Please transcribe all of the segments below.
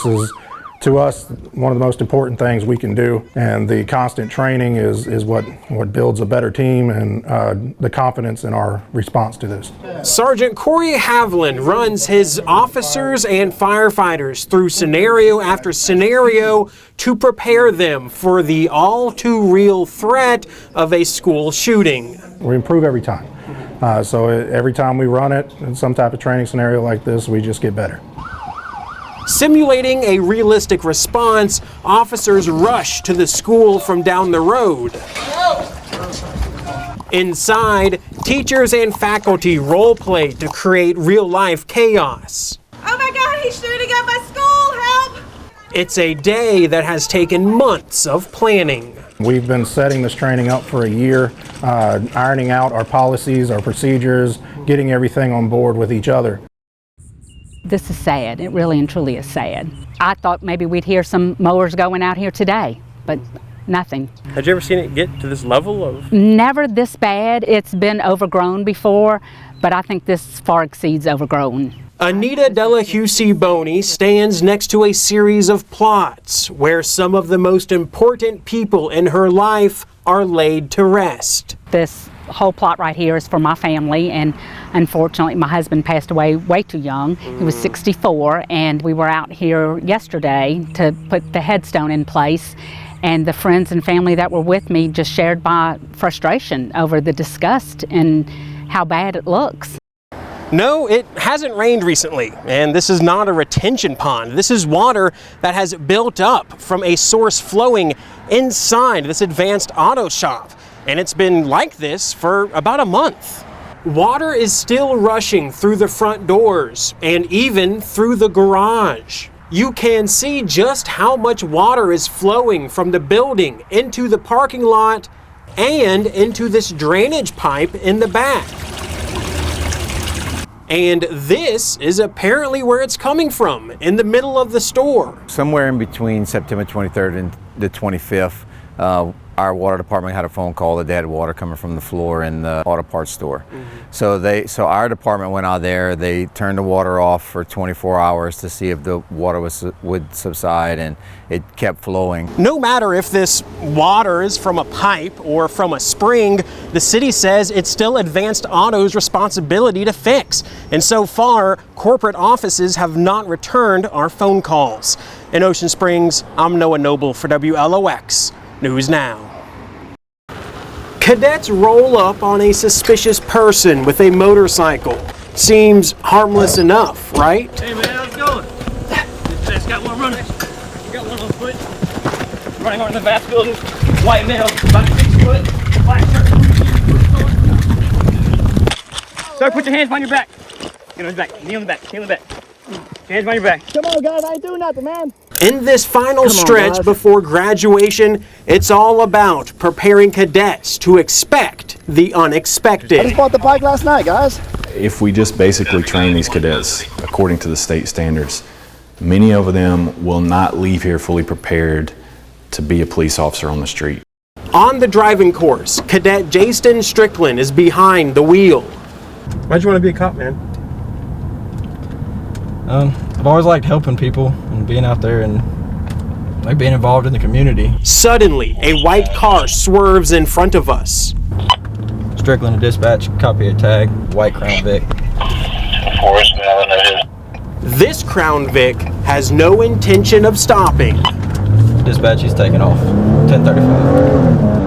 This is, to us, one of the most important things we can do, and the constant training is what builds a better team and the confidence in our response to this. Sergeant Corey Havlin runs his officers and firefighters through scenario after scenario to prepare them for the all too real threat of a school shooting. We improve every time. So every time we run it in some type of training scenario like this, we just get better. Simulating a realistic response, officers rush to the school from down the road. Inside, teachers and faculty role play to create real-life chaos. Oh my God, he's shooting at my school, help! It's a day that has taken months of planning. We've been setting this training up for a year, ironing out our policies, our procedures, getting everything on board with each other. This is sad. It really and truly is sad. I thought maybe we'd hear some mowers going out here today, but nothing. Had you ever seen it get to this level of? Never this bad. It's been overgrown before, but I think this far exceeds overgrown. Anita Delahusey-Boney stands next to a series of plots where some of the most important people in her life are laid to rest. This whole plot right here is for my family, and unfortunately my husband passed away way too young. He was 64, and we were out here yesterday to put the headstone in place, and the friends and family that were with me just shared my frustration over the disgust and how bad it looks. No, it hasn't rained recently, and this is not a retention pond. This is water that has built up from a source flowing inside this advanced auto shop. And it's been like this for about a month. Water is still rushing through the front doors and even through the garage. You can see just how much water is flowing from the building into the parking lot and into this drainage pipe in the back. And this is apparently where it's coming from, in the middle of the store. Somewhere in between September 23rd and the 25th, our water department had a phone call that they had water coming from the floor in the auto parts store. So our department went out there. They turned the water off for 24 hours to see if the water would subside, and it kept flowing. No matter if this water is from a pipe or from a spring, the city says it's still Advanced Auto's responsibility to fix. And so far, corporate offices have not returned our phone calls. In Ocean Springs, I'm Noah Noble for WLOX News Now. Cadets roll up on a suspicious person with a motorcycle. Seems harmless enough, right? Hey man, how's it going? This cadet's got one running. Got one on foot. Running on the vast building. White male, about 6 foot. Black shirt. Sir, put your hands behind your back. Get on his back. Knee on the back. Knee on the back. Hands behind your back. Come on, guys. I ain't doing nothing, man. In this final stretch before graduation, it's all about preparing cadets to expect the unexpected. I just bought the bike last night, guys. If we just basically train these cadets according to the state standards, many of them will not leave here fully prepared to be a police officer on the street. On the driving course, Cadet Jason Strickland is behind the wheel. Why'd you want to be a cop, man? I've always liked helping people and being out there and like being involved in the community. Suddenly, a white car swerves in front of us. Strickland to dispatch, copy a tag, white Crown Vic. This Crown Vic has no intention of stopping. Dispatch, he's taking off. 10:35.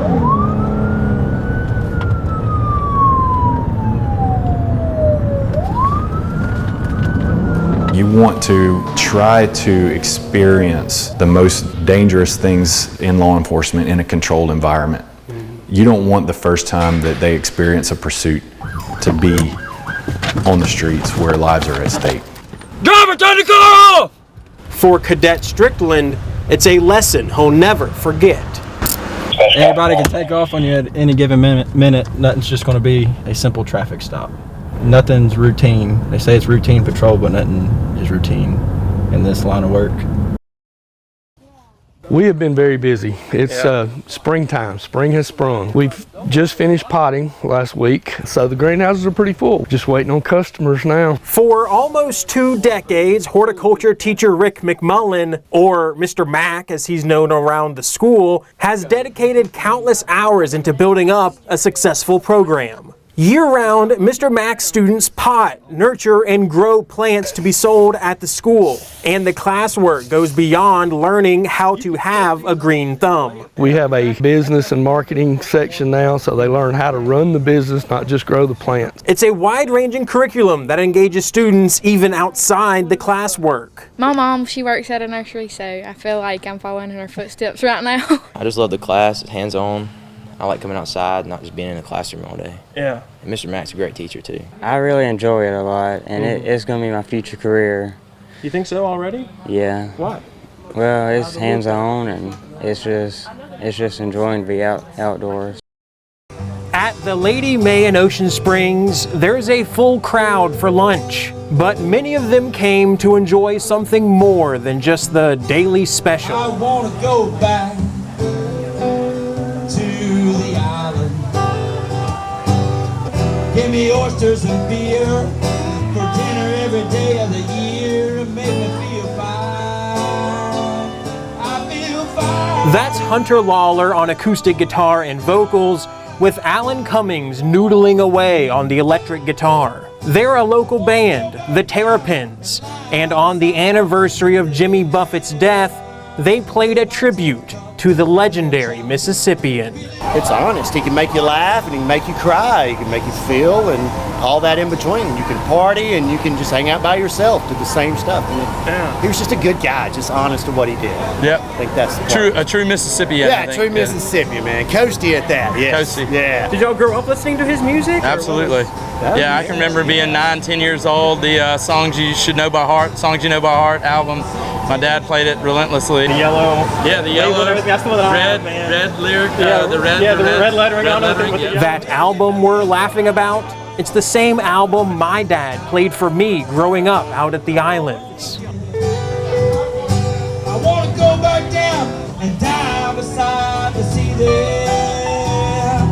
You want to try to experience the most dangerous things in law enforcement in a controlled environment. You don't want the first time that they experience a pursuit to be on the streets where lives are at stake. Driver, turn the car off! For Cadet Strickland, it's a lesson he'll never forget. Everybody can take off on you at any given minute. Nothing's just going to be a simple traffic stop. Nothing's routine. They say it's routine patrol, but nothing is routine in this line of work. We have been very busy. It's springtime. Spring has sprung. We've just finished potting last week, so the greenhouses are pretty full. Just waiting on customers now. For almost 2 decades, horticulture teacher Rick McMullen, or Mr. Mac as he's known around the school, has dedicated countless hours into building up a successful program. Year-round, Mr. Mac's students pot, nurture, and grow plants to be sold at the school. And the classwork goes beyond learning how to have a green thumb. We have a business and marketing section now, so they learn how to run the business, not just grow the plants. It's a wide-ranging curriculum that engages students even outside the classwork. My mom, she works at a nursery, so I feel like I'm following in her footsteps right now. I just love the class, it's hands-on. I like coming outside, not just being in the classroom all day. Yeah. And Mr. Mac's a great teacher too. I really enjoy it a lot, and it's going to be my future career. You think so already? Yeah. Why? Well, it's hands-on, and it's just enjoying to be outdoors. At the Lady May in Ocean Springs, there's a full crowd for lunch, but many of them came to enjoy something more than just the daily special. I want to go back to the island. Give me oysters and beer for dinner every day of the year and make me feel fine. I feel fine. That's Hunter Lawler on acoustic guitar and vocals, with Alan Cummings noodling away on the electric guitar. They're a local band, the Terrapins, and on the anniversary of Jimmy Buffett's death, they played a tribute to the legendary Mississippian. It's honest. He can make you laugh and he can make you cry. He can make you feel and all that in between. You can party and you can just hang out by yourself, do the same stuff. And he was just a good guy, just honest to what he did. Yep. I think that's a true Mississippian. Yeah, true Mississippian, man. Coasty at that. Yes. Coasty. Yeah. Did y'all grow up listening to his music? Absolutely. Yeah, I can remember being 9, 10 years old. The songs you should know by heart, songs you know by heart album. My dad played it relentlessly. The yellow. Yeah, the yellow. That's the one that I have, man. Red lyric. The red lettering on it. That album we're laughing about, it's the same album my dad played for me growing up out at the islands. I want to go back down and die beside the sea there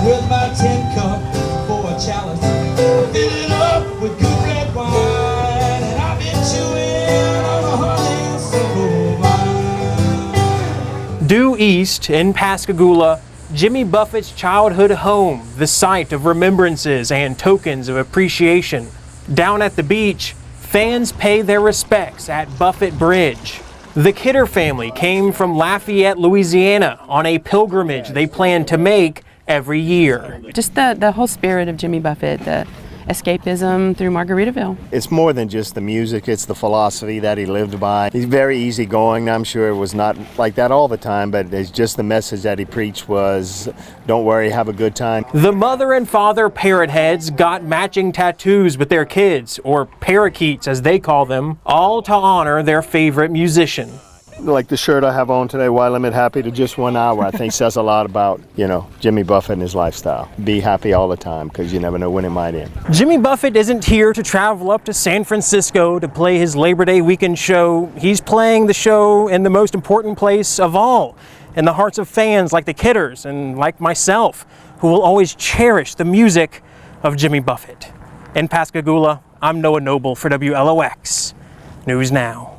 with my tin cup for a chalice. I fill it up with good red wine and I've been chewing on a honeysuckle vine. Due east in Pascagoula, Jimmy Buffett's childhood home, the site of remembrances and tokens of appreciation. Down at the beach, fans pay their respects at Buffett Bridge. The Kidder family came from Lafayette, Louisiana on a pilgrimage they plan to make every year. Just the whole spirit of Jimmy Buffett, the escapism through Margaritaville. It's more than just the music, it's the philosophy that he lived by. He's very easygoing. I'm sure it was not like that all the time, but it's just the message that he preached was, don't worry, have a good time. The mother and father parrot heads got matching tattoos with their kids, or parakeets as they call them, all to honor their favorite musician. Like the shirt I have on today, Why Limit Happy to Just 1 hour, I think says a lot about, Jimmy Buffett and his lifestyle. Be happy all the time because you never know when it might end. Jimmy Buffett isn't here to travel up to San Francisco to play his Labor Day weekend show. He's playing the show in the most important place of all, in the hearts of fans like the Kidders and like myself, who will always cherish the music of Jimmy Buffett. In Pascagoula, I'm Noah Noble for WLOX News Now.